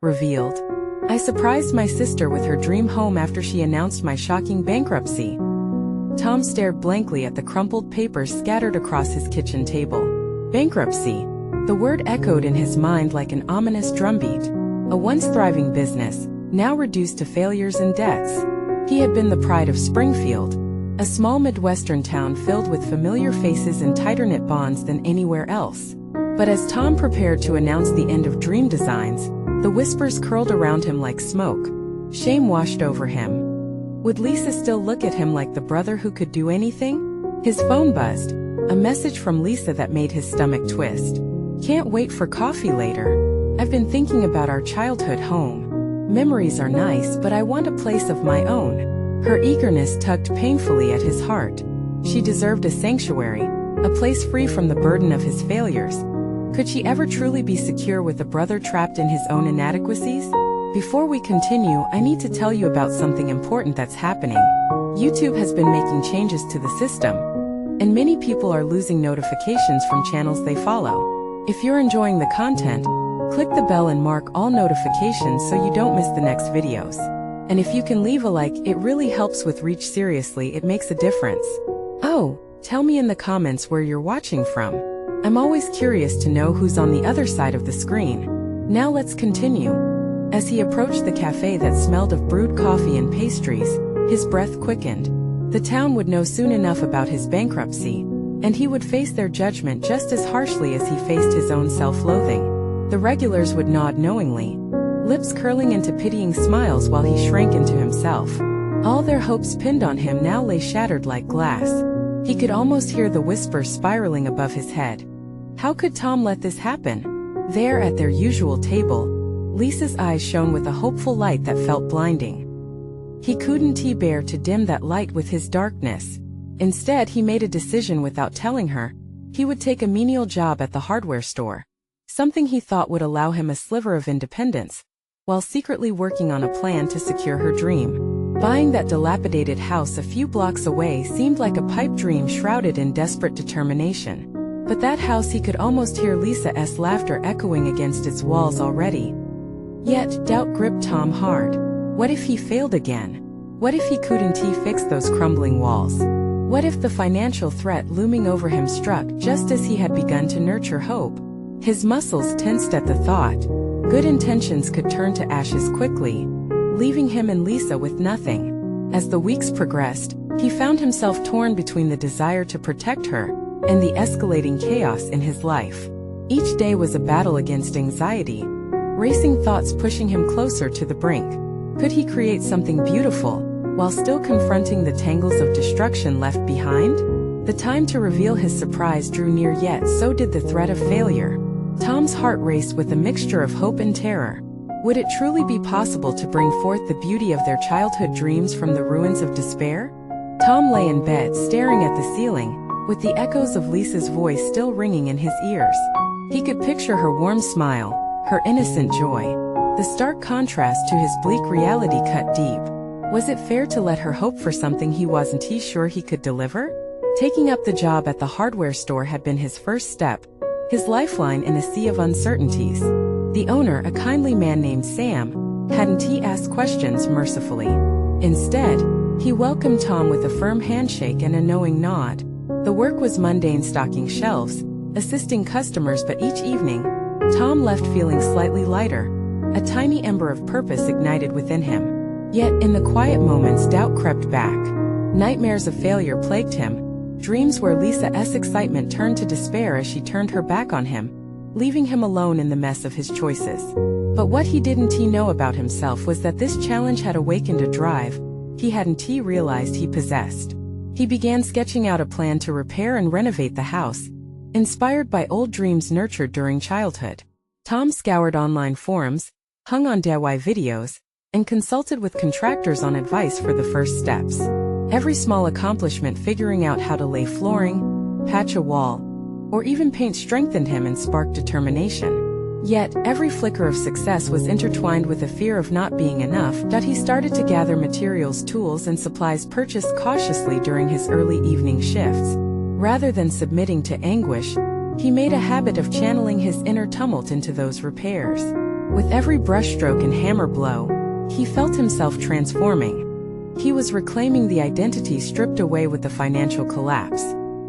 Revealed. I surprised my sister with her dream home after she announced my shocking bankruptcy. Tom stared blankly at the crumpled papers scattered across his kitchen table. Bankruptcy. The word echoed in his mind like an ominous drumbeat. A once thriving business, now reduced to failures and debts. He had been the pride of Springfield, a small Midwestern town filled with familiar faces and tighter-knit bonds than anywhere else. But as Tom prepared to announce the end of Dream Designs, the whispers curled around him like smoke. Shame washed over him. Would Lisa still look at him like the brother who could do anything? His phone buzzed, a message from Lisa that made his stomach twist. Can't wait for coffee later. I've been thinking about our childhood home. Memories are nice, but I want a place of my own. Her eagerness tugged painfully at his heart. She deserved a sanctuary, a place free from the burden of his failures. Could she ever truly be secure with a brother trapped in his own inadequacies? Before we continue, I need to tell you about something important that's happening. YouTube has been making changes to the system, and many people are losing notifications from channels they follow. If you're enjoying the content, click the bell and mark all notifications so you don't miss the next videos. And if you can leave a like, it really helps with reach. Seriously, it makes a difference. Oh, tell me in the comments where you're watching from. I'm always curious to know who's on the other side of the screen. Now let's continue. As he approached the cafe that smelled of brewed coffee and pastries, his breath quickened. The town would know soon enough about his bankruptcy, and he would face their judgment just as harshly as he faced his own self-loathing. The regulars would nod knowingly, lips curling into pitying smiles while he shrank into himself. All their hopes pinned on him now lay shattered like glass. He could almost hear the whispers spiraling above his head. How could Tom let this happen? There at their usual table, Lisa's eyes shone with a hopeful light that felt blinding. He couldn't bear to dim that light with his darkness. Instead, he made a decision without telling her. He would take a menial job at the hardware store, something he thought would allow him a sliver of independence, while secretly working on a plan to secure her dream. Buying that dilapidated house a few blocks away seemed like a pipe dream shrouded in desperate determination. But that house, he could almost hear Lisa's laughter echoing against its walls already. Yet, doubt gripped Tom hard. What if he failed again? What if he couldn't fix those crumbling walls? What if the financial threat looming over him struck just as he had begun to nurture hope? His muscles tensed at the thought. Good intentions could turn to ashes quickly, leaving him and Lisa with nothing. As the weeks progressed, he found himself torn between the desire to protect her and the escalating chaos in his life. Each day was a battle against anxiety, racing thoughts pushing him closer to the brink. Could he create something beautiful while still confronting the tangles of destruction left behind? The time to reveal his surprise drew near, yet so did the threat of failure. Tom's heart raced with a mixture of hope and terror. Would it truly be possible to bring forth the beauty of their childhood dreams from the ruins of despair? Tom lay in bed staring at the ceiling, with the echoes of Lisa's voice still ringing in his ears. He could picture her warm smile, her innocent joy. The stark contrast to his bleak reality cut deep. Was it fair to let her hope for something he wasn't sure he could deliver? Taking up the job at the hardware store had been his first step, his lifeline in a sea of uncertainties. The owner, a kindly man named Sam, hadn't asked questions mercifully. Instead, he welcomed Tom with a firm handshake and a knowing nod. The work was mundane, stocking shelves, assisting customers, but each evening, Tom left feeling slightly lighter. A tiny ember of purpose ignited within him. Yet, in the quiet moments, doubt crept back. Nightmares of failure plagued him, dreams where Lisa's excitement turned to despair as she turned her back on him, leaving him alone in the mess of his choices. But what he didn't know about himself was that this challenge had awakened a drive he hadn't realized he possessed. He began sketching out a plan to repair and renovate the house, inspired by old dreams nurtured during childhood. Tom scoured online forums, hung on DIY videos, and consulted with contractors on advice for the first steps. Every small accomplishment, figuring out how to lay flooring, patch a wall, or even paint, strengthened him and sparked determination. Yet, every flicker of success was intertwined with a fear of not being enough. He started to gather materials, tools, and supplies purchased cautiously during his early evening shifts. Rather than submitting to anguish, he made a habit of channeling his inner tumult into those repairs. With every brushstroke and hammer blow, he felt himself transforming. He was reclaiming the identity stripped away with the financial collapse.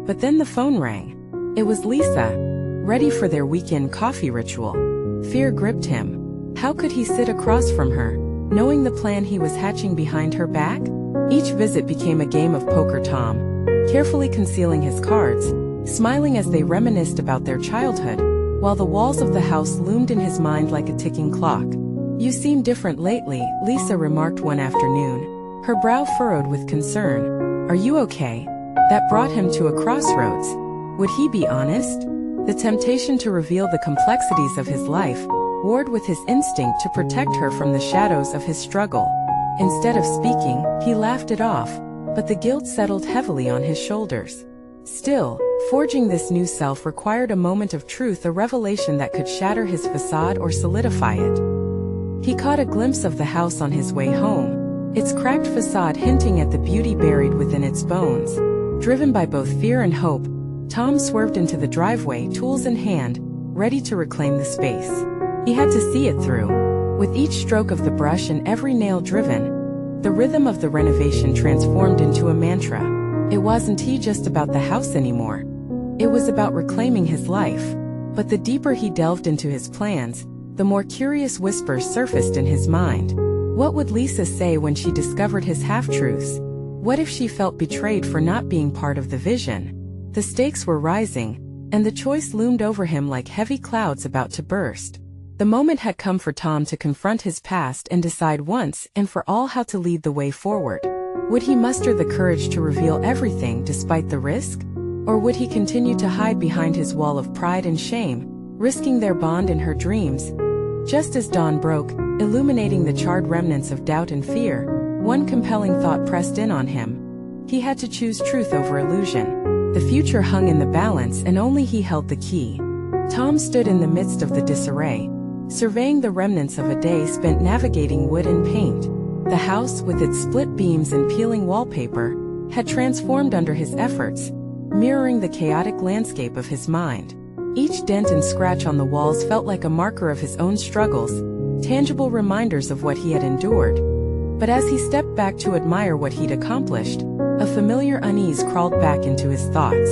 But then the phone rang. It was Lisa, ready for their weekend coffee ritual. Fear gripped him. How could he sit across from her, knowing the plan he was hatching behind her back? Each visit became a game of poker. Tom, carefully concealing his cards, smiling as they reminisced about their childhood, while the walls of the house loomed in his mind like a ticking clock. "You seem different lately," Lisa remarked one afternoon, her brow furrowed with concern. "Are you okay?" That brought him to a crossroads. Would he be honest? The temptation to reveal the complexities of his life warred with his instinct to protect her from the shadows of his struggle. Instead of speaking, he laughed it off, but the guilt settled heavily on his shoulders. Still, forging this new self required a moment of truth, a revelation that could shatter his facade or solidify it. He caught a glimpse of the house on his way home, its cracked facade hinting at the beauty buried within its bones. Driven by both fear and hope, Tom swerved into the driveway, tools in hand, ready to reclaim the space. He had to see it through. With each stroke of the brush and every nail driven, the rhythm of the renovation transformed into a mantra. It wasn't just about the house anymore. It was about reclaiming his life. But the deeper he delved into his plans, the more curious whispers surfaced in his mind. What would Lisa say when she discovered his half-truths? What if she felt betrayed for not being part of the vision? The stakes were rising, and the choice loomed over him like heavy clouds about to burst. The moment had come for Tom to confront his past and decide once and for all how to lead the way forward. Would he muster the courage to reveal everything despite the risk? Or would he continue to hide behind his wall of pride and shame, risking their bond and her dreams? Just as dawn broke, illuminating the charred remnants of doubt and fear, one compelling thought pressed in on him. He had to choose truth over illusion. The future hung in the balance and only he held the key. Tom stood in the midst of the disarray, surveying the remnants of a day spent navigating wood and paint. The house, with its split beams and peeling wallpaper, had transformed under his efforts, mirroring the chaotic landscape of his mind. Each dent and scratch on the walls felt like a marker of his own struggles, tangible reminders of what he had endured. But as he stepped back to admire what he'd accomplished, a familiar unease crawled back into his thoughts.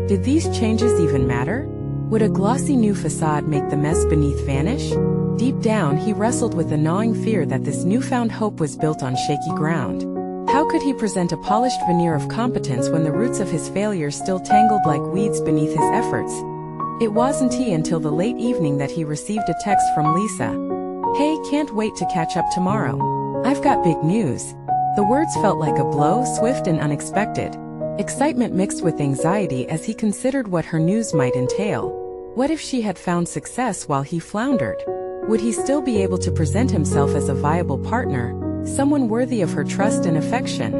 Did these changes even matter? Would a glossy new facade make the mess beneath vanish? Deep down, he wrestled with a gnawing fear that this newfound hope was built on shaky ground. How could he present a polished veneer of competence when the roots of his failures still tangled like weeds beneath his efforts? It wasn't until the late evening that he received a text from Lisa. "Hey, can't wait to catch up tomorrow. I've got big news." The words felt like a blow, swift and unexpected. Excitement mixed with anxiety as he considered what her news might entail. What if she had found success while he floundered? Would he still be able to present himself as a viable partner, someone worthy of her trust and affection?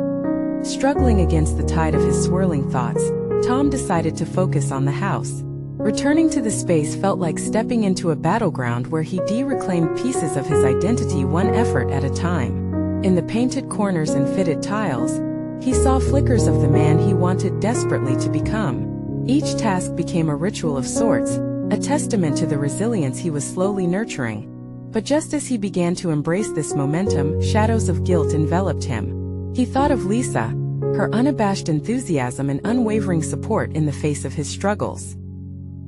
Struggling against the tide of his swirling thoughts, Tom decided to focus on the house. Returning to the space felt like stepping into a battleground where he reclaimed pieces of his identity one effort at a time. In the painted corners and fitted tiles, he saw flickers of the man he wanted desperately to become. Each task became a ritual of sorts, a testament to the resilience he was slowly nurturing. But just as he began to embrace this momentum, shadows of guilt enveloped him. He thought of Lisa, her unabashed enthusiasm and unwavering support in the face of his struggles.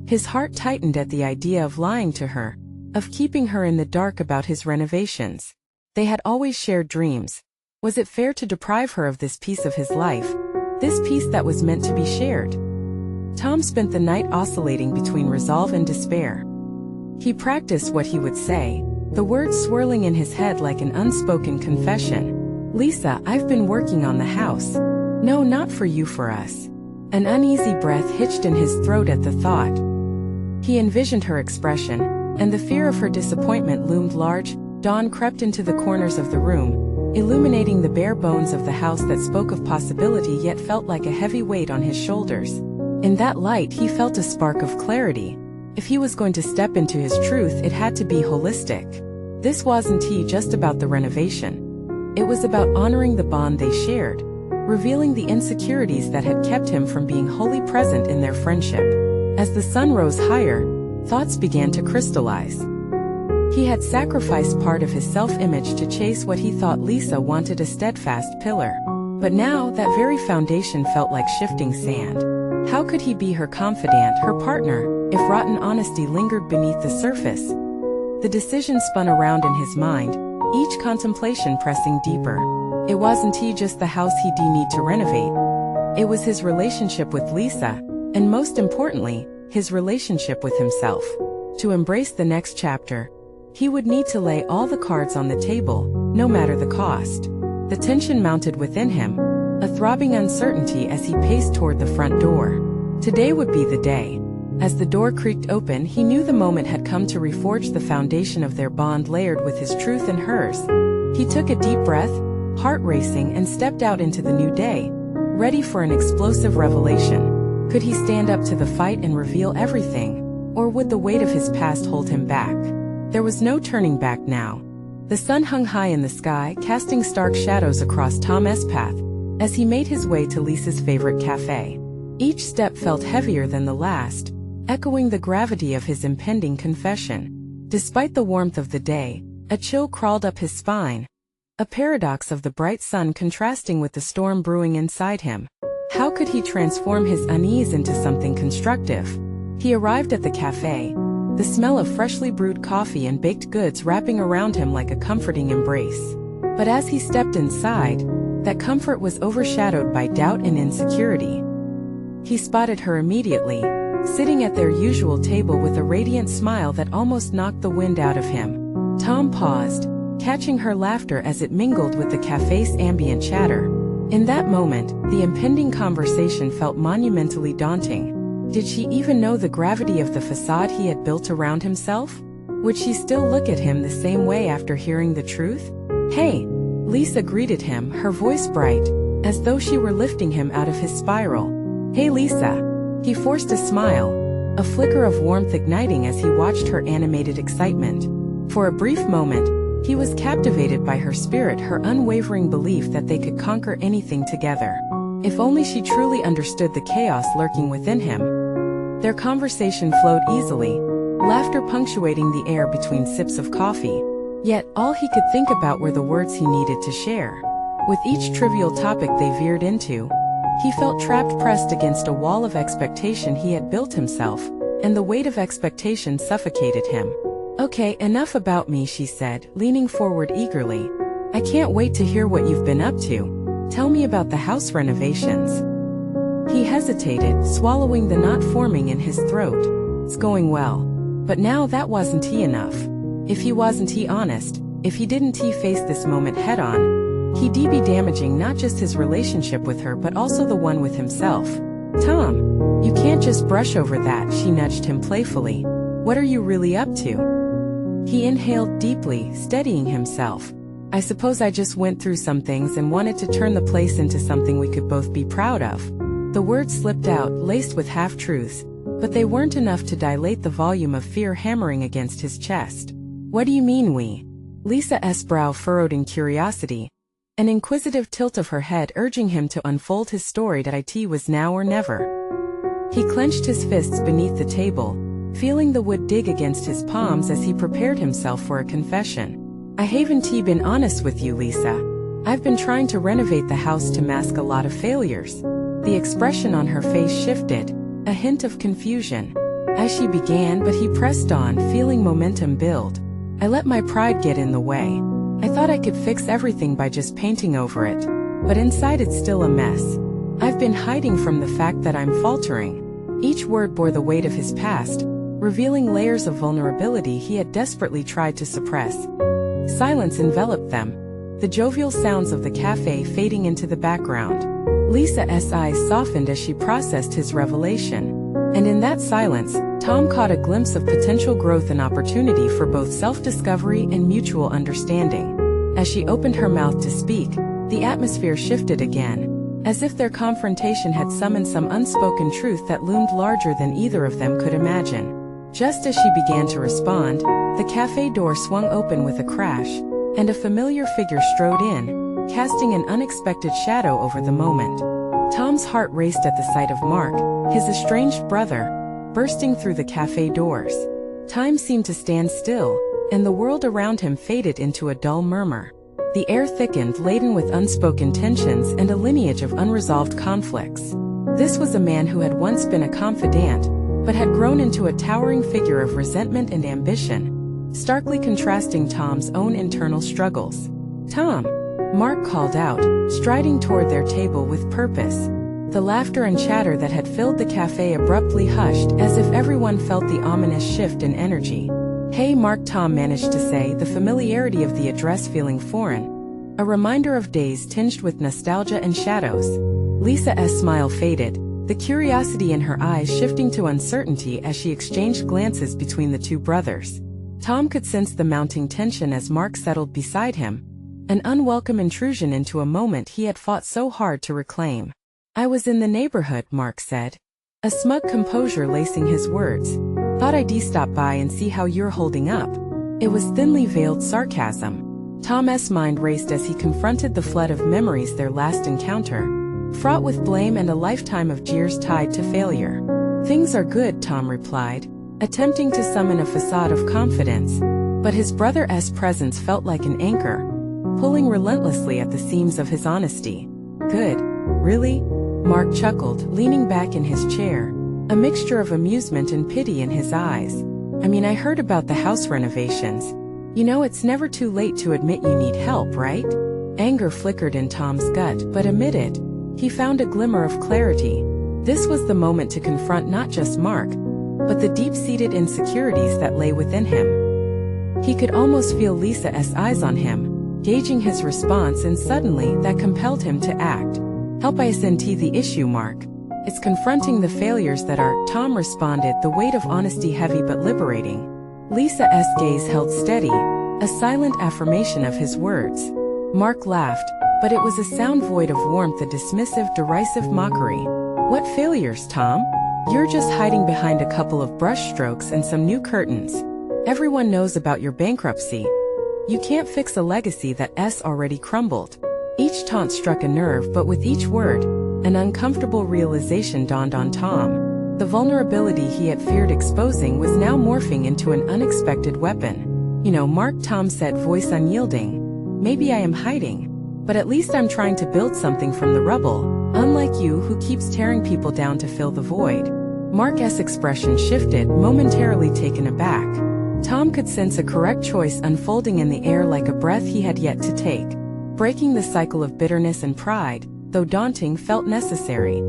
His heart tightened at the idea of lying to her, of keeping her in the dark about his renovations. They had always shared dreams. Was it fair to deprive her of this piece of his life, this piece that was meant to be shared? Tom spent the night oscillating between resolve and despair. He practiced what he would say, the words swirling in his head like an unspoken confession. "Lisa, I've been working on the house. No, not for you, for us." An uneasy breath hitched in his throat at the thought. He envisioned her expression, and the fear of her disappointment loomed large. Dawn crept into the corners of the room, illuminating the bare bones of the house that spoke of possibility yet felt like a heavy weight on his shoulders. In that light, he felt a spark of clarity. If he was going to step into his truth, it had to be holistic. This wasn't just about the renovation. It was about honoring the bond they shared, revealing the insecurities that had kept him from being wholly present in their friendship. As the sun rose higher, thoughts began to crystallize. He had sacrificed part of his self-image to chase what he thought Lisa wanted, a steadfast pillar. But now, that very foundation felt like shifting sand. How could he be her confidant, her partner, if rotten honesty lingered beneath the surface? The decision spun around in his mind, each contemplation pressing deeper. It wasn't just the house he'd need to renovate. It was his relationship with Lisa, and most importantly, his relationship with himself. To embrace the next chapter, he would need to lay all the cards on the table, no matter the cost. The tension mounted within him, a throbbing uncertainty as he paced toward the front door. Today would be the day. As the door creaked open, he knew the moment had come to reforge the foundation of their bond, layered with his truth and hers. He took a deep breath, heart racing, and stepped out into the new day, ready for an explosive revelation. Could he stand up to the fight and reveal everything, or would the weight of his past hold him back? There was no turning back now. The sun hung high in the sky, casting stark shadows across Tom's path as he made his way to Lisa's favorite cafe. Each step felt heavier than the last, echoing the gravity of his impending confession. Despite the warmth of the day, a chill crawled up his spine, a paradox of the bright sun contrasting with the storm brewing inside him. How could he transform his unease into something constructive? He arrived at the cafe, the smell of freshly brewed coffee and baked goods wrapping around him like a comforting embrace. But as he stepped inside, that comfort was overshadowed by doubt and insecurity. He spotted her immediately, sitting at their usual table with a radiant smile that almost knocked the wind out of him. Tom paused, catching her laughter as it mingled with the cafe's ambient chatter. In that moment, the impending conversation felt monumentally daunting. Did she even know the gravity of the facade he had built around himself? Would she still look at him the same way after hearing the truth? "Hey!" Lisa greeted him, her voice bright, as though she were lifting him out of his spiral. "Hey Lisa." He forced a smile, a flicker of warmth igniting as he watched her animated excitement. For a brief moment, he was captivated by her spirit, her unwavering belief that they could conquer anything together. If only she truly understood the chaos lurking within him. Their conversation flowed easily, laughter punctuating the air between sips of coffee. Yet, all he could think about were the words he needed to share. With each trivial topic they veered into, he felt trapped, pressed against a wall of expectation he had built himself, and the weight of expectation suffocated him. "Okay, enough about me," she said, leaning forward eagerly. "I can't wait to hear what you've been up to. Tell me about the house renovations." He hesitated, swallowing the knot forming in his throat. "It's going well." But now that wasn't enough. If he wasn't honest, if he didn't face this moment head-on, he'd be damaging not just his relationship with her but also the one with himself. "Tom, you can't just brush over that," she nudged him playfully. "What are you really up to?" He inhaled deeply, steadying himself. "I suppose I just went through some things and wanted to turn the place into something we could both be proud of." The words slipped out, laced with half-truths, but they weren't enough to dilate the volume of fear hammering against his chest. "What do you mean we?" Lisa's brow furrowed in curiosity, an inquisitive tilt of her head urging him to unfold his story. That it was now or never. He clenched his fists beneath the table, feeling the wood dig against his palms as he prepared himself for a confession. "I haven't been honest with you, Lisa. I've been trying to renovate the house to mask a lot of failures." The expression on her face shifted, a hint of confusion, as she began, but he pressed on, feeling momentum build. "I let my pride get in the way. I thought I could fix everything by just painting over it. But inside it's still a mess. I've been hiding from the fact that I'm faltering." Each word bore the weight of his past, revealing layers of vulnerability he had desperately tried to suppress. Silence enveloped them, the jovial sounds of the cafe fading into the background. Lisa's eyes softened as she processed his revelation. And in that silence, Tom caught a glimpse of potential growth and opportunity for both self-discovery and mutual understanding. As she opened her mouth to speak, the atmosphere shifted again, as if their confrontation had summoned some unspoken truth that loomed larger than either of them could imagine. Just as she began to respond, the cafe door swung open with a crash, and a familiar figure strode in, casting an unexpected shadow over the moment. Tom's heart raced at the sight of Mark, his estranged brother, bursting through the cafe doors. Time seemed to stand still, and the world around him faded into a dull murmur. The air thickened, laden with unspoken tensions and a lineage of unresolved conflicts. This was a man who had once been a confidant, but had grown into a towering figure of resentment and ambition, starkly contrasting Tom's own internal struggles. "Tom," Mark called out, striding toward their table with purpose. The laughter and chatter that had filled the cafe abruptly hushed, as if everyone felt the ominous shift in energy. "Hey Mark," Tom managed to say, the familiarity of the address feeling foreign, a reminder of days tinged with nostalgia and shadows. Lisa's smile faded, the curiosity in her eyes shifting to uncertainty as she exchanged glances between the two brothers. Tom could sense the mounting tension as Mark settled beside him, an unwelcome intrusion into a moment he had fought so hard to reclaim. "I was in the neighborhood," Mark said, a smug composure lacing his words. "Thought I'd stop by and see how you're holding up." It was thinly veiled sarcasm. Tom's mind raced as he confronted the flood of memories their last encounter, fraught with blame and a lifetime of jeers tied to failure. "Things are good," Tom replied, attempting to summon a facade of confidence, but his brother's presence felt like an anchor, pulling relentlessly at the seams of his honesty. "Good? Really?" Mark chuckled, leaning back in his chair, a mixture of amusement and pity in his eyes. "I mean, I heard about the house renovations. You know, it's never too late to admit you need help, right?" Anger flickered in Tom's gut, but amid it, he found a glimmer of clarity. This was the moment to confront not just Mark, but the deep-seated insecurities that lay within him. He could almost feel Lisa's eyes on him, gauging his response, and suddenly that compelled him to act. "Help isn't the issue, Mark. It's confronting the failures that are," Tom responded, the weight of honesty heavy but liberating. Lisa's gaze held steady, a silent affirmation of his words. Mark laughed, but it was a sound void of warmth, a dismissive, derisive mockery. "What failures, Tom? You're just hiding behind a couple of brushstrokes and some new curtains. Everyone knows about your bankruptcy. You can't fix a legacy that's already crumbled." Each taunt struck a nerve, but with each word, an uncomfortable realization dawned on Tom. The vulnerability he had feared exposing was now morphing into an unexpected weapon. "You know, Mark," Tom said, voice unyielding, "maybe I am hiding, but at least I'm trying to build something from the rubble, unlike you who keeps tearing people down to fill the void." Mark's expression shifted, momentarily taken aback. Tom could sense a correct choice unfolding in the air, like a breath he had yet to take. Breaking the cycle of bitterness and pride, though daunting, felt necessary.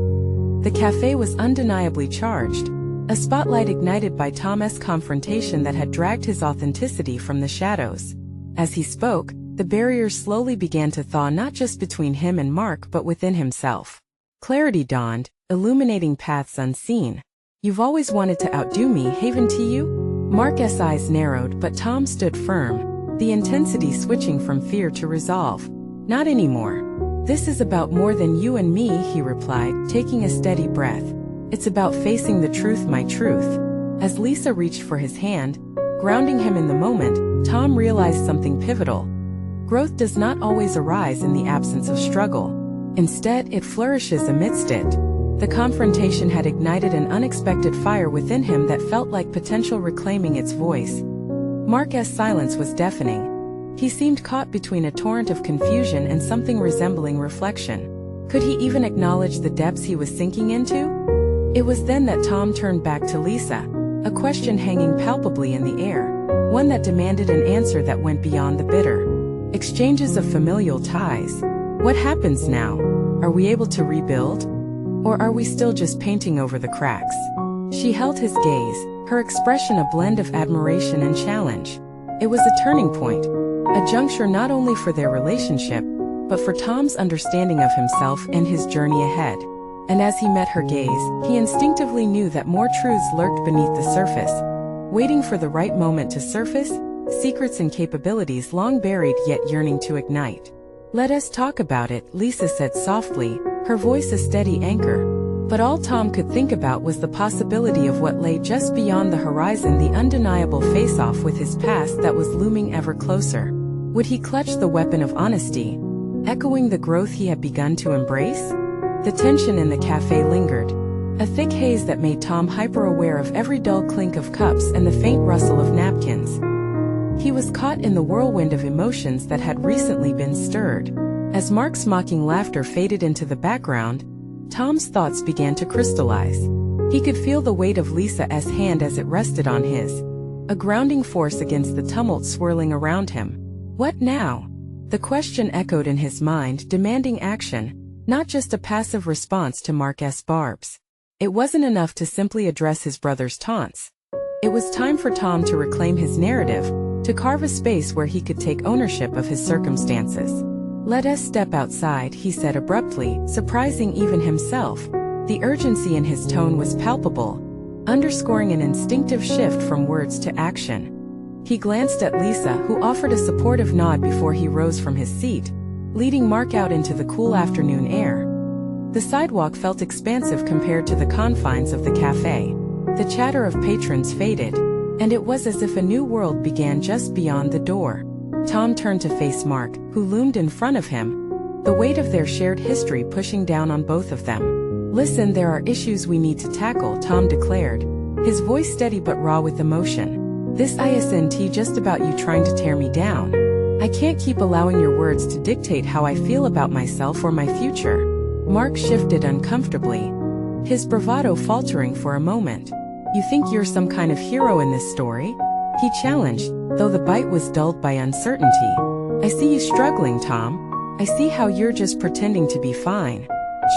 The cafe was undeniably charged, a spotlight ignited by Tom's confrontation that had dragged his authenticity from the shadows. As he spoke, the barriers slowly began to thaw, not just between him and Mark but within himself. Clarity dawned, illuminating paths unseen. "You've always wanted to outdo me, haven't you?" Mark's eyes narrowed, but Tom stood firm, the intensity switching from fear to resolve. "Not anymore. This is about more than you and me," he replied, taking a steady breath. "It's about facing the truth, my truth." As Lisa reached for his hand, grounding him in the moment, Tom realized something pivotal. Growth does not always arise in the absence of struggle. Instead, it flourishes amidst it. The confrontation had ignited an unexpected fire within him that felt like potential reclaiming its voice. Mark's silence was deafening. He seemed caught between a torrent of confusion and something resembling reflection. Could he even acknowledge the depths he was sinking into? It was then that Tom turned back to Lisa, a question hanging palpably in the air, one that demanded an answer that went beyond the bitter exchanges of familial ties. What happens now? Are we able to rebuild? Or are we still just painting over the cracks? She held his gaze, her expression a blend of admiration and challenge. It was a turning point, a juncture not only for their relationship, but for Tom's understanding of himself and his journey ahead. And as he met her gaze, he instinctively knew that more truths lurked beneath the surface, waiting for the right moment to surface, secrets and capabilities long buried yet yearning to ignite. "Let us talk about it," Lisa said softly, her voice a steady anchor. But all Tom could think about was the possibility of what lay just beyond the horizon, the undeniable face-off with his past that was looming ever closer. Would he clutch the weapon of honesty, echoing the growth he had begun to embrace? The tension in the cafe lingered, a thick haze that made Tom hyper-aware of every dull clink of cups and the faint rustle of napkins. He was caught in the whirlwind of emotions that had recently been stirred. As Mark's mocking laughter faded into the background, Tom's thoughts began to crystallize. He could feel the weight of Lisa's hand as it rested on his, a grounding force against the tumult swirling around him. What now? The question echoed in his mind, demanding action, not just a passive response to Mark's barbs. It wasn't enough to simply address his brother's taunts. It was time for Tom to reclaim his narrative, to carve a space where he could take ownership of his circumstances. "Let us step outside," he said abruptly, surprising even himself. The urgency in his tone was palpable, underscoring an instinctive shift from words to action. He glanced at Lisa, who offered a supportive nod before he rose from his seat, leading Mark out into the cool afternoon air. The sidewalk felt expansive compared to the confines of the cafe. The chatter of patrons faded, and it was as if a new world began just beyond the door. Tom turned to face Mark, who loomed in front of him, the weight of their shared history pushing down on both of them. "Listen, there are issues we need to tackle," Tom declared, his voice steady but raw with emotion. "This isn't just about you trying to tear me down. I can't keep allowing your words to dictate how I feel about myself or my future." Mark shifted uncomfortably, his bravado faltering for a moment. "You think you're some kind of hero in this story?" he challenged, though the bite was dulled by uncertainty. "I see you struggling, Tom. I see how you're just pretending to be fine."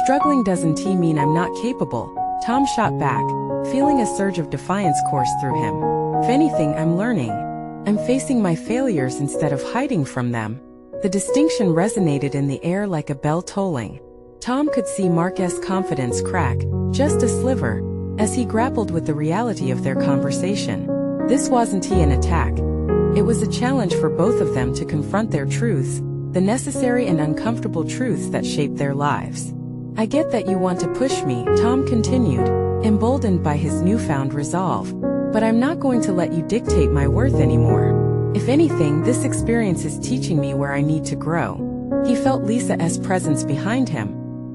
"Struggling doesn't mean I'm not capable," Tom shot back, feeling a surge of defiance course through him. "If anything, I'm learning. I'm facing my failures instead of hiding from them." The distinction resonated in the air like a bell tolling. Tom could see Mark's confidence crack, just a sliver, as he grappled with the reality of their conversation. This wasn't an attack. It was a challenge for both of them to confront their truths, the necessary and uncomfortable truths that shaped their lives. "I get that you want to push me," Tom continued, emboldened by his newfound resolve. "But I'm not going to let you dictate my worth anymore. If anything, this experience is teaching me where I need to grow." He felt Lisa's presence behind him,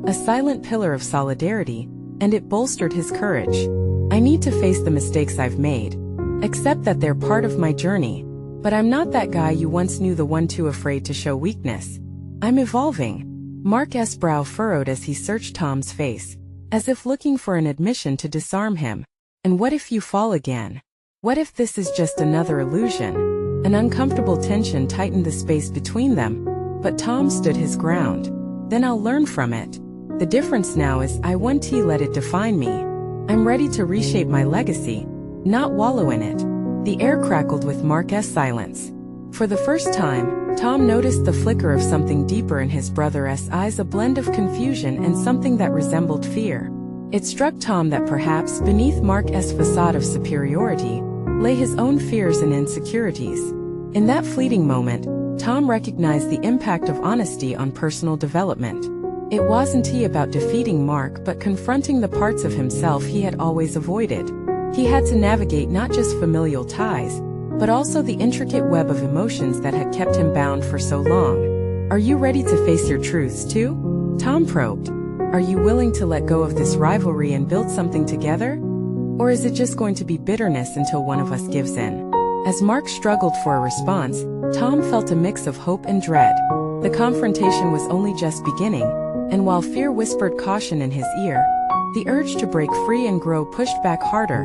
a silent pillar of solidarity, and it bolstered his courage. "I need to face the mistakes I've made. Accept that they're part of my journey. But I'm not that guy you once knew, the one too afraid to show weakness. I'm evolving." Mark's brow furrowed as he searched Tom's face, as if looking for an admission to disarm him. "And what if you fall again? What if this is just another illusion?" An uncomfortable tension tightened the space between them, but Tom stood his ground. "Then I'll learn from it. The difference now is I won't let it define me. I'm ready to reshape my legacy, not wallow in it." The air crackled with Mark's silence. For the first time, Tom noticed the flicker of something deeper in his brother's eyes, a blend of confusion and something that resembled fear. It struck Tom that perhaps beneath Mark's facade of superiority lay his own fears and insecurities. In that fleeting moment, Tom recognized the impact of honesty on personal development. It wasn't about defeating Mark but confronting the parts of himself he had always avoided. He had to navigate not just familial ties, but also the intricate web of emotions that had kept him bound for so long. "Are you ready to face your truths too?" Tom probed. "Are you willing to let go of this rivalry and build something together? Or is it just going to be bitterness until one of us gives in?" As Mark struggled for a response, Tom felt a mix of hope and dread. The confrontation was only just beginning, and while fear whispered caution in his ear, the urge to break free and grow pushed back harder.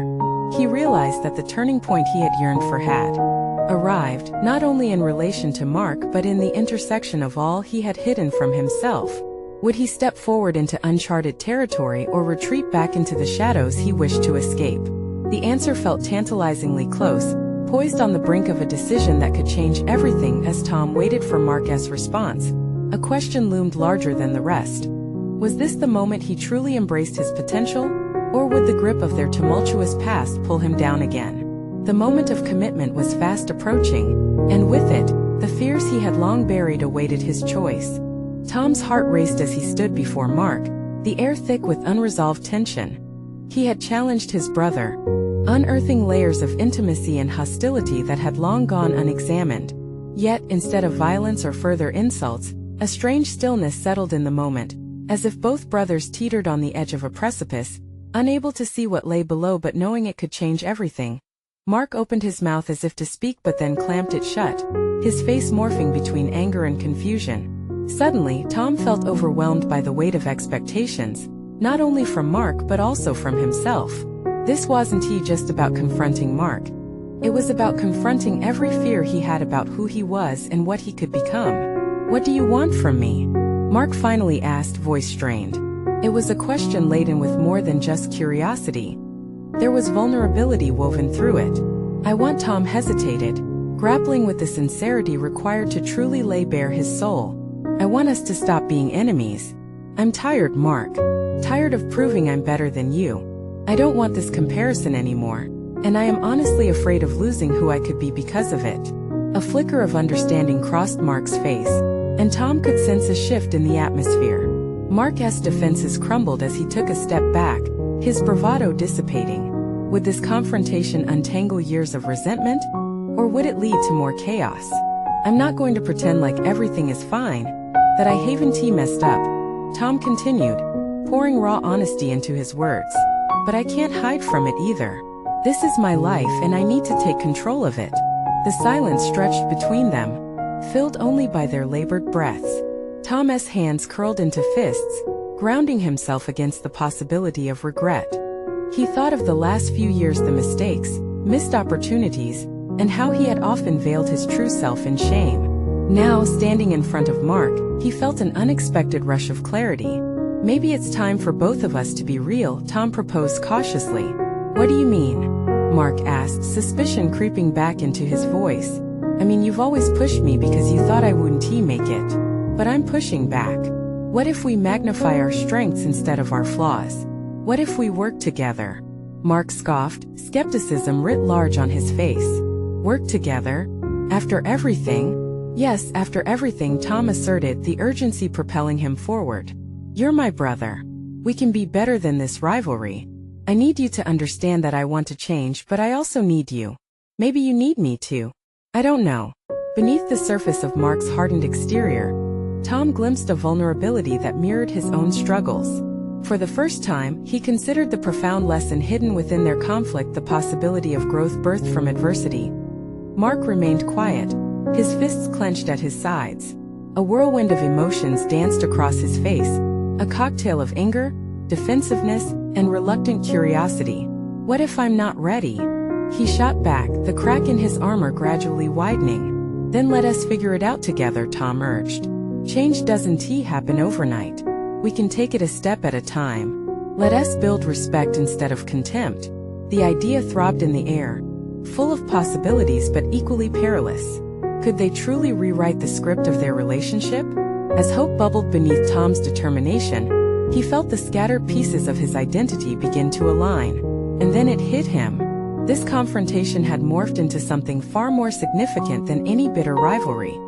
He realized that the turning point he had yearned for had arrived, not only in relation to Mark but in the intersection of all he had hidden from himself. Would he step forward into uncharted territory or retreat back into the shadows he wished to escape? The answer felt tantalizingly close, poised on the brink of a decision that could change everything. As Tom waited for Mark's response, a question loomed larger than the rest. Was this the moment he truly embraced his potential, or would the grip of their tumultuous past pull him down again? The moment of commitment was fast approaching, and with it, the fears he had long buried awaited his choice. Tom's heart raced as he stood before Mark, the air thick with unresolved tension. He had challenged his brother, unearthing layers of intimacy and hostility that had long gone unexamined. Yet, instead of violence or further insults, a strange stillness settled in the moment, as if both brothers teetered on the edge of a precipice, unable to see what lay below but knowing it could change everything. Mark opened his mouth as if to speak but then clamped it shut, his face morphing between anger and confusion. Suddenly, Tom felt overwhelmed by the weight of expectations, not only from Mark but also from himself. This wasn't just about confronting Mark. It was about confronting every fear he had about who he was and what he could become. "What do you want from me?" Mark finally asked, voice strained. It was a question laden with more than just curiosity. There was vulnerability woven through it. "I want," Tom hesitated, grappling with the sincerity required to truly lay bare his soul. "I want us to stop being enemies. I'm tired, Mark. Tired of proving I'm better than you. I don't want this comparison anymore, and I am honestly afraid of losing who I could be because of it." A flicker of understanding crossed Mark's face, and Tom could sense a shift in the atmosphere. Mark's defenses crumbled as he took a step back, his bravado dissipating. Would this confrontation untangle years of resentment, or would it lead to more chaos? "I'm not going to pretend like everything is fine, that I haven't messed up," Tom continued, pouring raw honesty into his words. "But I can't hide from it either. This is my life and I need to take control of it." The silence stretched between them, filled only by their labored breaths. Tom's hands curled into fists, grounding himself against the possibility of regret. He thought of the last few years, the mistakes, missed opportunities, and how he had often veiled his true self in shame. Now, standing in front of Mark, he felt an unexpected rush of clarity. "Maybe it's time for both of us to be real," Tom proposed cautiously. "What do you mean?" Mark asked, suspicion creeping back into his voice. "I mean, you've always pushed me because you thought I wouldn't make it. But I'm pushing back. What if we magnify our strengths instead of our flaws? What if we work together?" Mark scoffed, skepticism writ large on his face. "Work together? After everything?" "Yes, after everything," Tom asserted, the urgency propelling him forward. "You're my brother. We can be better than this rivalry. I need you to understand that I want to change, but I also need you. Maybe you need me too. I don't know." Beneath the surface of Mark's hardened exterior, Tom glimpsed a vulnerability that mirrored his own struggles. For the first time, he considered the profound lesson hidden within their conflict, the possibility of growth birthed from adversity. Mark remained quiet, his fists clenched at his sides. A whirlwind of emotions danced across his face, a cocktail of anger, defensiveness, and reluctant curiosity. "What if I'm not ready?" He shot back, the crack in his armor gradually widening. "Then let us figure it out together," Tom urged. "Change doesn't happen overnight. We can take it a step at a time. Let us build respect instead of contempt." The idea throbbed in the air, full of possibilities but equally perilous. Could they truly rewrite the script of their relationship? As hope bubbled beneath Tom's determination, he felt the scattered pieces of his identity begin to align. And then it hit him. This confrontation had morphed into something far more significant than any bitter rivalry.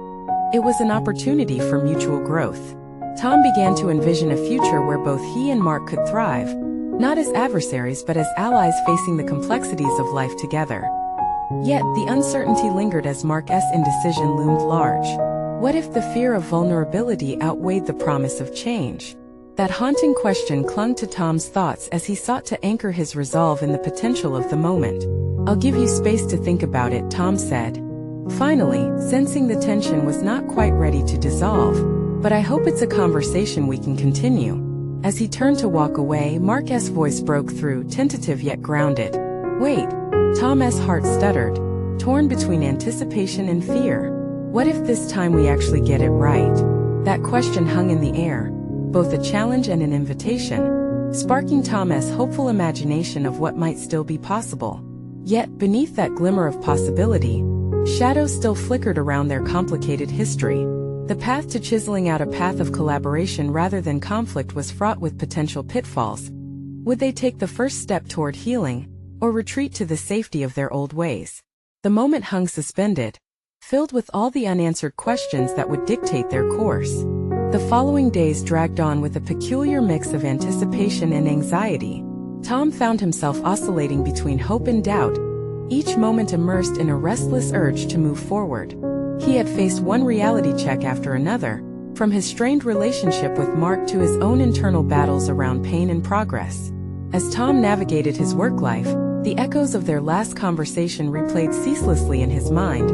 It was an opportunity for mutual growth. Tom began to envision a future where both he and Mark could thrive, not as adversaries but as allies facing the complexities of life together. Yet, the uncertainty lingered as Mark's indecision loomed large. What if the fear of vulnerability outweighed the promise of change? That haunting question clung to Tom's thoughts as he sought to anchor his resolve in the potential of the moment. "I'll give you space to think about it," Tom said. Finally, sensing the tension was not quite ready to dissolve. "But I hope it's a conversation we can continue." As he turned to walk away, Mark's voice broke through, tentative yet grounded. "Wait." Tom's heart stuttered, torn between anticipation and fear. What if this time we actually get it right? That question hung in the air, both a challenge and an invitation, sparking Tom's hopeful imagination of what might still be possible. Yet, beneath that glimmer of possibility, shadows still flickered around their complicated history. The path to chiseling out a path of collaboration rather than conflict was fraught with potential pitfalls. Would they take the first step toward healing, or retreat to the safety of their old ways? The moment hung suspended, filled with all the unanswered questions that would dictate their course. The following days dragged on with a peculiar mix of anticipation and anxiety. Tom found himself oscillating between hope and doubt, each moment immersed in a restless urge to move forward. He had faced one reality check after another, from his strained relationship with Mark to his own internal battles around pain and progress. As Tom navigated his work life, The echoes of their last conversation replayed ceaselessly in his mind,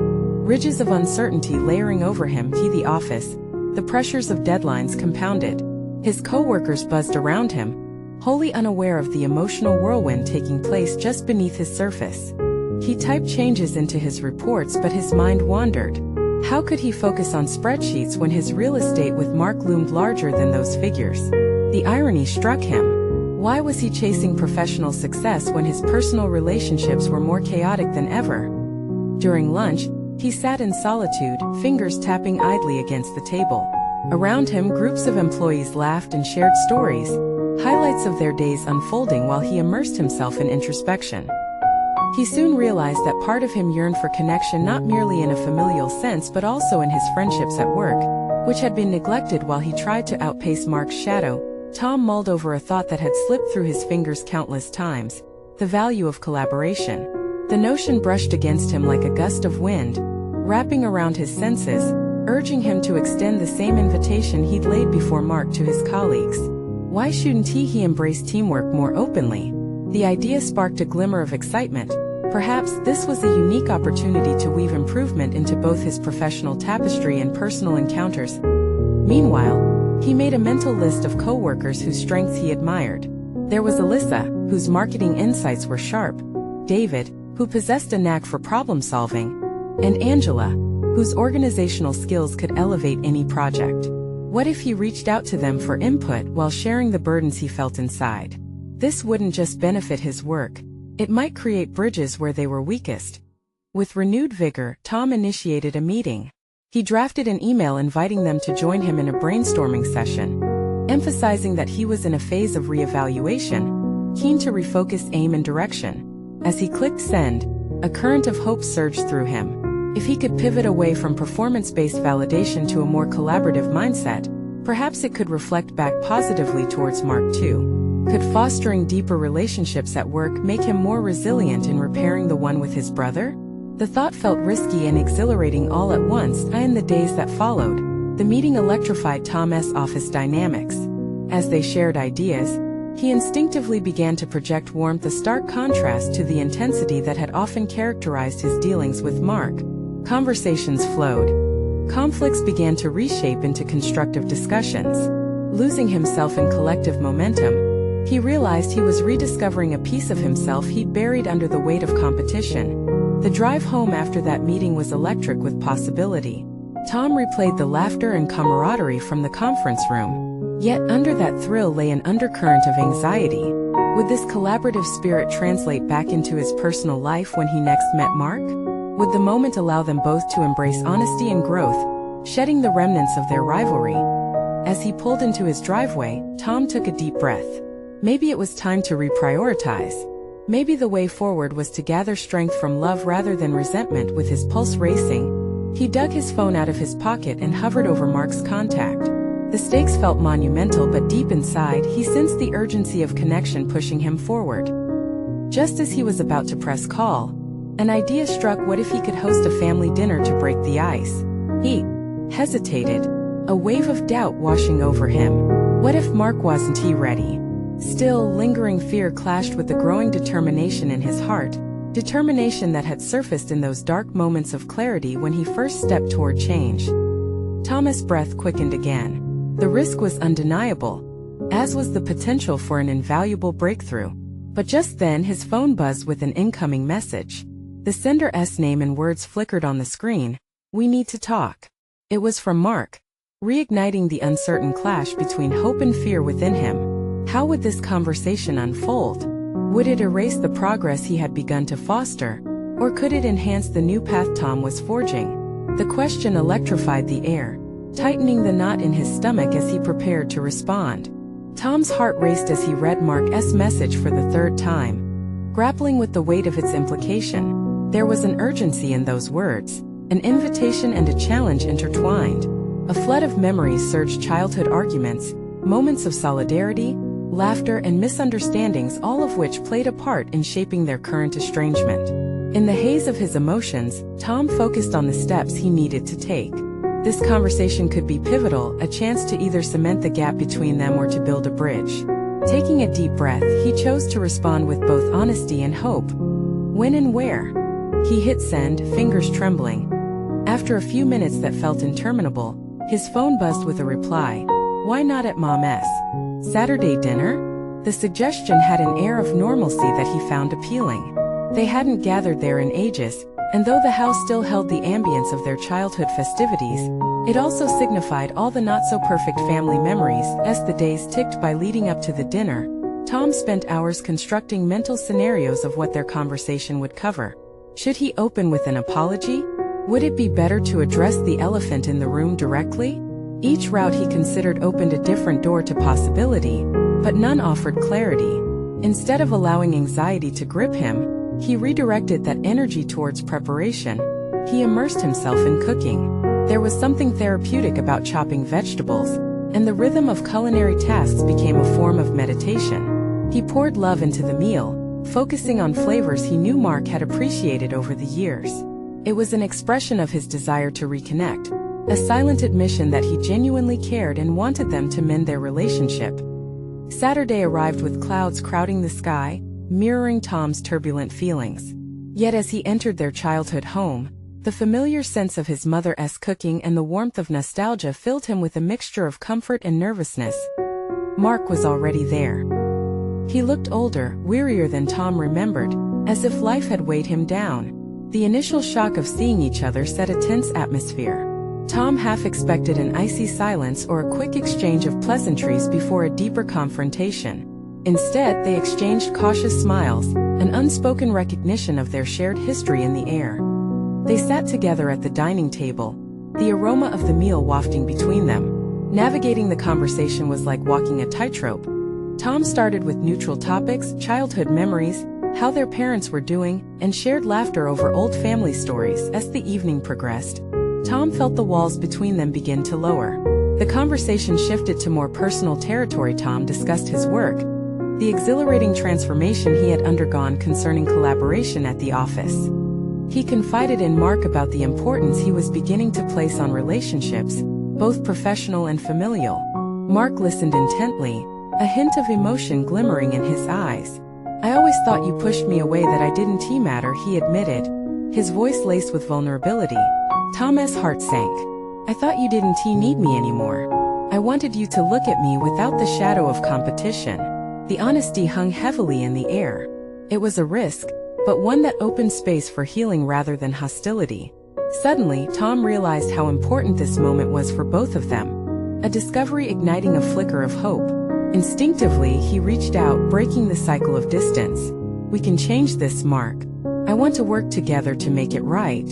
ridges of uncertainty layering over him. The office, the pressures of deadlines compounded. His co-workers buzzed around him, wholly unaware of the emotional whirlwind taking place just beneath his surface. He typed changes into his reports, but his mind wandered. How could he focus on spreadsheets when his real estate with Mark loomed larger than those figures? The irony struck him. Why was he chasing professional success when his personal relationships were more chaotic than ever? During lunch, he sat in solitude, fingers tapping idly against the table. Around him, groups of employees laughed and shared stories, highlights of their days unfolding while he immersed himself in introspection. He soon realized that part of him yearned for connection, not merely in a familial sense but also in his friendships at work, which had been neglected while he tried to outpace Mark's shadow. Tom mulled over a thought that had slipped through his fingers countless times: the value of collaboration. The notion brushed against him like a gust of wind, wrapping around his senses, urging him to extend the same invitation he'd laid before Mark to his colleagues. Why shouldn't he embrace teamwork more openly? The idea sparked a glimmer of excitement. Perhaps this was a unique opportunity to weave improvement into both his professional tapestry and personal encounters. Meanwhile, he made a mental list of co-workers whose strengths he admired. There was Alyssa, whose marketing insights were sharp; David, who possessed a knack for problem-solving; and Angela, whose organizational skills could elevate any project. What if he reached out to them for input while sharing the burdens he felt inside? This wouldn't just benefit his work, it might create bridges where they were weakest. With renewed vigor, Tom initiated a meeting. He drafted an email inviting them to join him in a brainstorming session, emphasizing that he was in a phase of reevaluation, keen to refocus aim and direction. As he clicked send, a current of hope surged through him. If he could pivot away from performance-based validation to a more collaborative mindset, perhaps it could reflect back positively towards Mark too. Could fostering deeper relationships at work make him more resilient in repairing the one with his brother? The thought felt risky and exhilarating all at once, and in the days that followed, the meeting electrified Tom's office dynamics. As they shared ideas, he instinctively began to project warmth, a stark contrast to the intensity that had often characterized his dealings with Mark. Conversations flowed. Conflicts began to reshape into constructive discussions. Losing himself in collective momentum, he realized he was rediscovering a piece of himself he'd buried under the weight of competition. The drive home after that meeting was electric with possibility. Tom replayed the laughter and camaraderie from the conference room. Yet under that thrill lay an undercurrent of anxiety. Would this collaborative spirit translate back into his personal life when he next met Mark? Would the moment allow them both to embrace honesty and growth, shedding the remnants of their rivalry? As he pulled into his driveway, Tom took a deep breath. Maybe it was time to reprioritize. Maybe the way forward was to gather strength from love rather than resentment. With his pulse racing, he dug his phone out of his pocket and hovered over Mark's contact. The stakes felt monumental, but deep inside, he sensed the urgency of connection pushing him forward. Just as he was about to press call, an idea struck. What if he could host a family dinner to break the ice? He hesitated, a wave of doubt washing over him. What if Mark wasn't ready? Still, lingering fear clashed with the growing determination in his heart, determination that had surfaced in those dark moments of clarity when he first stepped toward change. Tom's breath quickened again. The risk was undeniable, as was the potential for an invaluable breakthrough. But just then his phone buzzed with an incoming message. The sender's name and words flickered on the screen: "We need to talk." It was from Mark, reigniting the uncertain clash between hope and fear within him. How would this conversation unfold? Would it erase the progress he had begun to foster, or could it enhance the new path Tom was forging? The question electrified the air, tightening the knot in his stomach as he prepared to respond. Tom's heart raced as he read Mark's message for the third time, grappling with the weight of its implication. There was an urgency in those words, an invitation and a challenge intertwined. A flood of memories surged: childhood arguments, moments of solidarity, laughter, and misunderstandings, all of which played a part in shaping their current estrangement. In the haze of his emotions, Tom focused on the steps he needed to take. This conversation could be pivotal, a chance to either cement the gap between them or to build a bridge. Taking a deep breath, he chose to respond with both honesty and hope. When and where? He hit send, fingers trembling. After a few minutes that felt interminable, his phone buzzed with a reply. Why not at Mom's Saturday dinner? The suggestion had an air of normalcy that he found appealing. They hadn't gathered there in ages, and though the house still held the ambience of their childhood festivities, it also signified all the not-so-perfect family memories. As the days ticked by leading up to the dinner, Tom spent hours constructing mental scenarios of what their conversation would cover. Should he open with an apology? Would it be better to address the elephant in the room directly? Each route he considered opened a different door to possibility, but none offered clarity. Instead of allowing anxiety to grip him, he redirected that energy towards preparation. He immersed himself in cooking. There was something therapeutic about chopping vegetables, and the rhythm of culinary tasks became a form of meditation. He poured love into the meal, focusing on flavors he knew Mark had appreciated over the years. It was an expression of his desire to reconnect, a silent admission that he genuinely cared and wanted them to mend their relationship. Saturday arrived with clouds crowding the sky, mirroring Tom's turbulent feelings. Yet as he entered their childhood home, the familiar sense of his mother's cooking and the warmth of nostalgia filled him with a mixture of comfort and nervousness. Mark was already there. He looked older, wearier than Tom remembered, as if life had weighed him down. The initial shock of seeing each other set a tense atmosphere. Tom half expected an icy silence or a quick exchange of pleasantries before a deeper confrontation. Instead, they exchanged cautious smiles, an unspoken recognition of their shared history in the air. They sat together at the dining table, the aroma of the meal wafting between them. Navigating the conversation was like walking a tightrope. Tom started with neutral topics, childhood memories, how their parents were doing, and shared laughter over old family stories. As the evening progressed, Tom felt the walls between them begin to lower. The conversation shifted to more personal territory. Tom discussed his work, the exhilarating transformation he had undergone concerning collaboration at the office. He confided in Mark about the importance he was beginning to place on relationships, both professional and familial. Mark listened intently, a hint of emotion glimmering in his eyes. I always thought you pushed me away, that I didn't matter, he admitted, his voice laced with vulnerability. Tom's heart sank. I thought you didn't need me anymore. I wanted you to look at me without the shadow of competition. The honesty hung heavily in the air. It was a risk, but one that opened space for healing rather than hostility. Suddenly, Tom realized how important this moment was for both of them. A discovery igniting a flicker of hope. Instinctively, he reached out, breaking the cycle of distance. We can change this, Mark. I want to work together to make it right.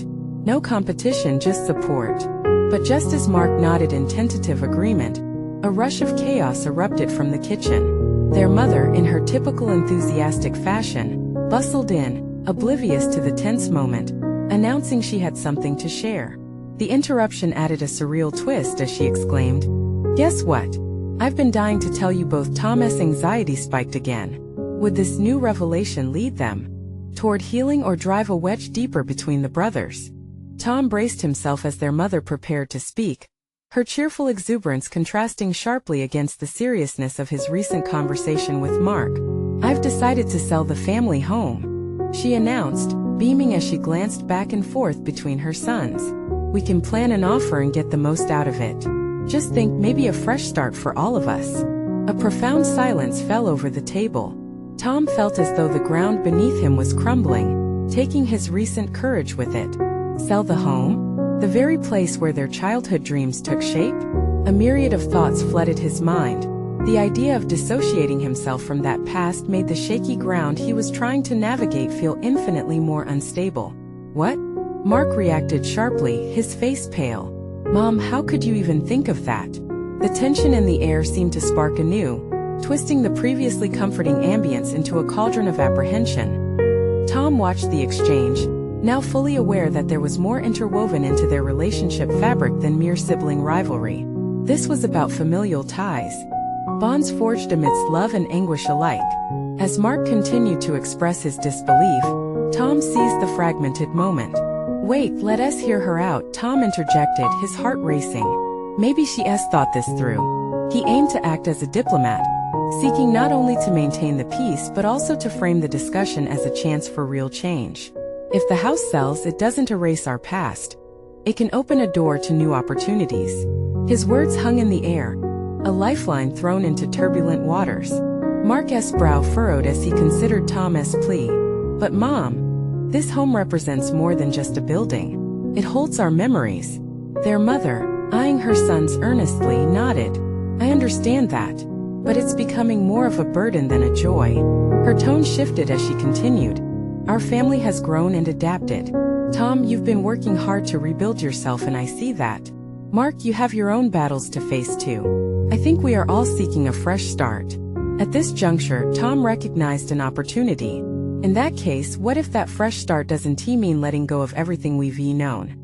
No competition, just support. But just as Mark nodded in tentative agreement, a rush of chaos erupted from the kitchen. Their mother, in her typical enthusiastic fashion, bustled in, oblivious to the tense moment, announcing she had something to share. The interruption added a surreal twist as she exclaimed, "Guess what? I've been dying to tell you both." Tom's anxiety spiked again. Would this new revelation lead them toward healing or drive a wedge deeper between the brothers? Tom braced himself as their mother prepared to speak, her cheerful exuberance contrasting sharply against the seriousness of his recent conversation with Mark. "I've decided to sell the family home," she announced, beaming as she glanced back and forth between her sons. "We can plan an offer and get the most out of it. Just think, maybe a fresh start for all of us." A profound silence fell over the table. Tom felt as though the ground beneath him was crumbling, taking his recent courage with it. Sell the home? The very place where their childhood dreams took shape? A myriad of thoughts flooded his mind. The idea of dissociating himself from that past made the shaky ground he was trying to navigate feel infinitely more unstable. "What?" Mark reacted sharply, his face pale. "Mom, how could you even think of that?" The tension in the air seemed to spark anew, twisting the previously comforting ambience into a cauldron of apprehension. Tom watched the exchange, now fully aware that there was more interwoven into their relationship fabric than mere sibling rivalry. This was about familial ties, bonds forged amidst love and anguish alike. As Mark continued to express his disbelief, Tom seized the fragmented moment. "Wait, let us hear her out," Tom interjected, his heart racing. Maybe she's thought this through. He aimed to act as a diplomat, seeking not only to maintain the peace but also to frame the discussion as a chance for real change. If the house sells, it doesn't erase our past. It can open a door to new opportunities. His words hung in the air, a lifeline thrown into turbulent waters. Mark's brow furrowed as he considered Tom's plea. But Mom, this home represents more than just a building. It holds our memories. Their mother, eyeing her sons earnestly, nodded. I understand that. But it's becoming more of a burden than a joy. Her tone shifted as she continued. Our family has grown and adapted. Tom, you've been working hard to rebuild yourself, and I see that. Mark, you have your own battles to face too. I think we are all seeking a fresh start. At this juncture, Tom recognized an opportunity. In that case, what if that fresh start doesn't mean letting go of everything we've known?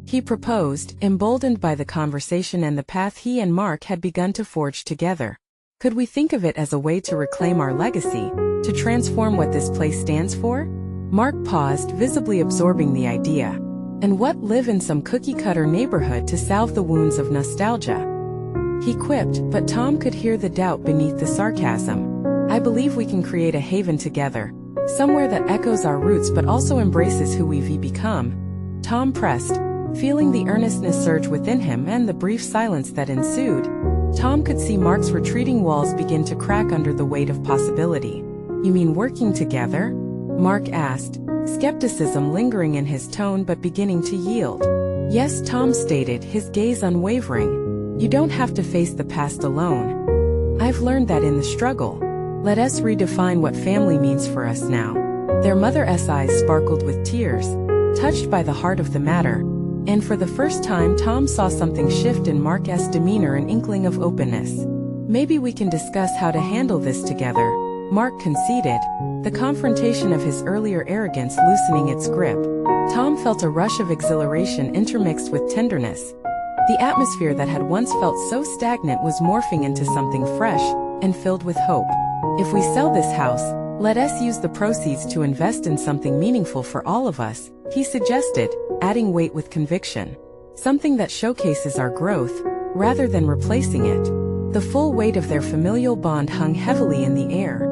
He proposed, emboldened by the conversation and the path he and Mark had begun to forge together. Could we think of it as a way to reclaim our legacy, to transform what this place stands for? Mark paused, visibly absorbing the idea. And what, live in some cookie-cutter neighborhood to salve the wounds of nostalgia? He quipped, but Tom could hear the doubt beneath the sarcasm. I believe we can create a haven together, somewhere that echoes our roots but also embraces who we've become. Tom pressed, feeling the earnestness surge within him, and the brief silence that ensued. Tom could see Mark's retreating walls begin to crack under the weight of possibility. You mean working together? Mark asked, skepticism lingering in his tone but beginning to yield. Yes, Tom stated, his gaze unwavering. You don't have to face the past alone. I've learned that in the struggle. Let us redefine what family means for us now. Their mother's eyes sparkled with tears, touched by the heart of the matter, and for the first time Tom saw something shift in Mark's demeanor, an inkling of openness. Maybe we can discuss how to handle this together, Mark conceded, the confrontation of his earlier arrogance loosening its grip. Tom felt a rush of exhilaration intermixed with tenderness. The atmosphere that had once felt so stagnant was morphing into something fresh and filled with hope. If we sell this house, let us use the proceeds to invest in something meaningful for all of us, he suggested, adding weight with conviction. Something that showcases our growth, rather than replacing it. The full weight of their familial bond hung heavily in the air,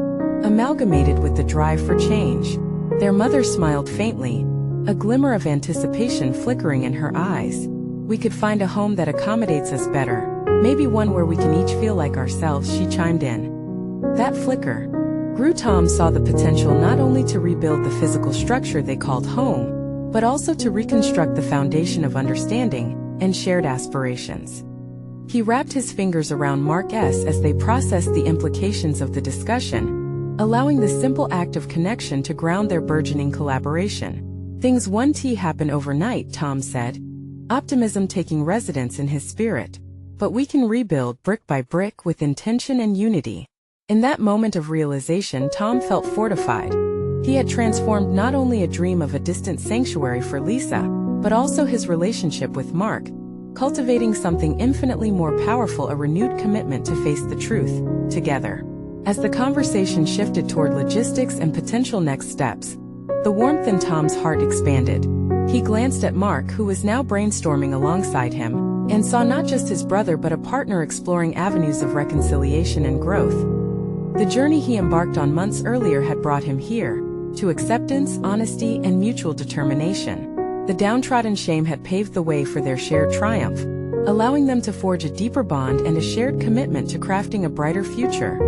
amalgamated with the drive for change. Their mother smiled faintly, a glimmer of anticipation flickering in her eyes. We could find a home that accommodates us better, maybe one where we can each feel like ourselves, she chimed in. That flicker grew. Tom saw the potential not only to rebuild the physical structure they called home, but also to reconstruct the foundation of understanding and shared aspirations. He wrapped his fingers around Mark's as they processed the implications of the discussion, allowing the simple act of connection to ground their burgeoning collaboration. Things won't happen overnight, Tom said, optimism taking residence in his spirit. But we can rebuild brick by brick with intention and unity. In that moment of realization, Tom felt fortified. He had transformed not only a dream of a distant sanctuary for Lisa, but also his relationship with Mark, cultivating something infinitely more powerful, a renewed commitment to face the truth together. As the conversation shifted toward logistics and potential next steps, the warmth in Tom's heart expanded. He glanced at Mark, who was now brainstorming alongside him, and saw not just his brother but a partner exploring avenues of reconciliation and growth. The journey he embarked on months earlier had brought him here, to acceptance, honesty, and mutual determination. The downtrodden shame had paved the way for their shared triumph, allowing them to forge a deeper bond and a shared commitment to crafting a brighter future.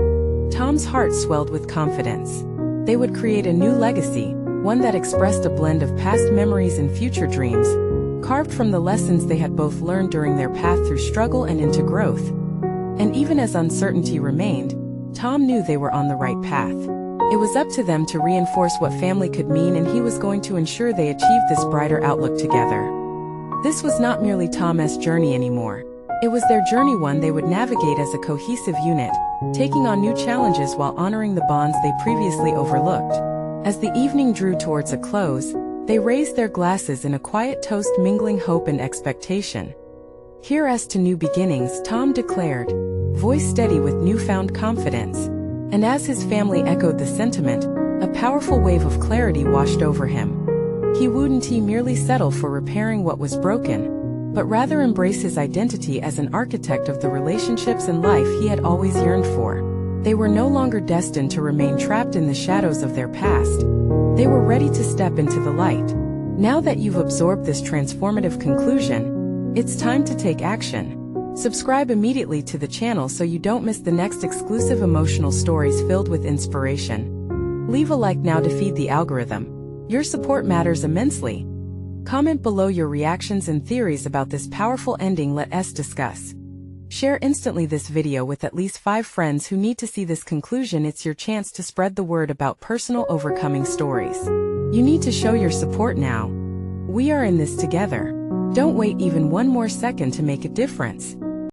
Tom's heart swelled with confidence. They would create a new legacy, one that expressed a blend of past memories and future dreams, carved from the lessons they had both learned during their path through struggle and into growth. And even as uncertainty remained, Tom knew they were on the right path. It was up to them to reinforce what family could mean, and he was going to ensure they achieved this brighter outlook together. This was not merely Tom's journey anymore. It was their journey, one they would navigate as a cohesive unit, taking on new challenges while honoring the bonds they previously overlooked. As the evening drew towards a close, they raised their glasses in a quiet toast, mingling hope and expectation. Here's to new beginnings, Tom declared, voice steady with newfound confidence. And as his family echoed the sentiment, a powerful wave of clarity washed over him. He wouldn't merely settle for repairing what was broken, but rather embrace his identity as an architect of the relationships and life he had always yearned for. They were no longer destined to remain trapped in the shadows of their past. They were ready to step into the light. Now that you've absorbed this transformative conclusion, it's time to take action. Subscribe immediately to the channel so you don't miss the next exclusive emotional stories filled with inspiration. Leave a like now to feed the algorithm. Your support matters immensely. Comment below your reactions and theories about this powerful ending. Let us discuss. Share instantly this video with at least 5 friends who need to see this conclusion. It's your chance to spread the word about personal overcoming stories. You need to show your support now. We are in this together. Don't wait even one more second to make a difference.